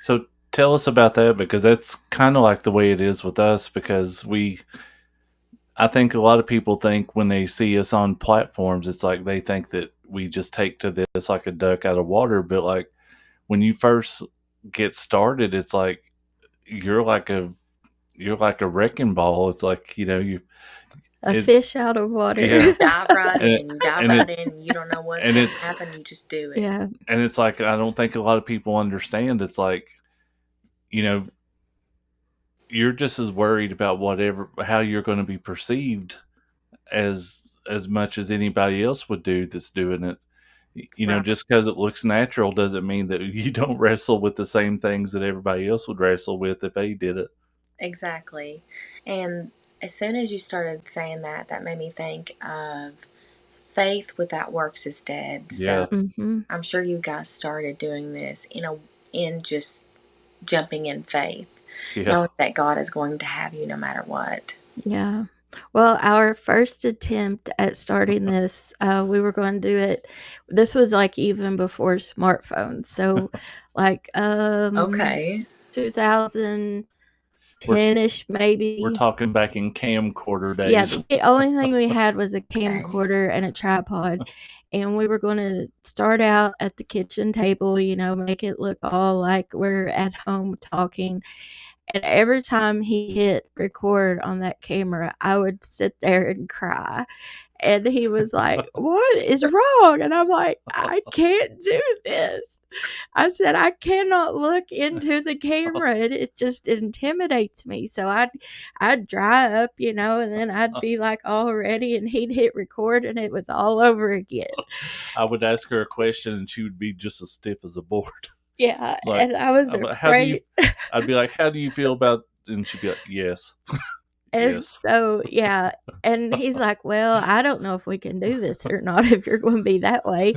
So tell us about that, because that's kind of like the way it is with us, because I think a lot of people think when they see us on platforms, it's like they think that we just take to this like a duck out of water. But like when you first get started, it's like you're like a you're like a wrecking ball. It's like, A it's fish out of water. yeah, Dive right and it, in, dive and right it's in. You don't know what's and going to it's happen. You just do it. Yeah. and it's like I don't think a lot of people understand. It's like, you know you're just as worried about whatever how you're going to be perceived as much as anybody else would do that's doing it. Right. Just because it looks natural doesn't mean that you don't wrestle with the same things that everybody else would wrestle with if they did it. Exactly. And as soon as you started saying that, that made me think of faith without works is dead. So Yeah, Hmm. I'm sure you guys started doing this in just jumping in faith, yeah. knowing that God is going to have you no matter what. Yeah. Well, our first attempt at starting this, we were going to do it. This was like even before smartphones. So, like, Okay. We're 2010-ish, we're maybe. talking back in camcorder Yeah, days. the only thing we had was a Okay. camcorder and a tripod, and we were gonna start out at the kitchen table, make it look all like we're at home talking, and every time he hit record on that camera, I would sit there and cry. And he was like, "What is wrong?" And I'm like, "I can't do this." I said, "I cannot look into the camera. It just intimidates me." So I'd dry up, and then I'd be like all ready, and he'd hit record, and it was all over again. I would ask her a question and she would be just as stiff as a board. Yeah, Like, and I was how do you? afraid. I'd be like, how do you feel about? And she'd be like, yes, And yes. so, yeah, and he's like, "Well, I don't know if we can do this or not if you're going to be that way."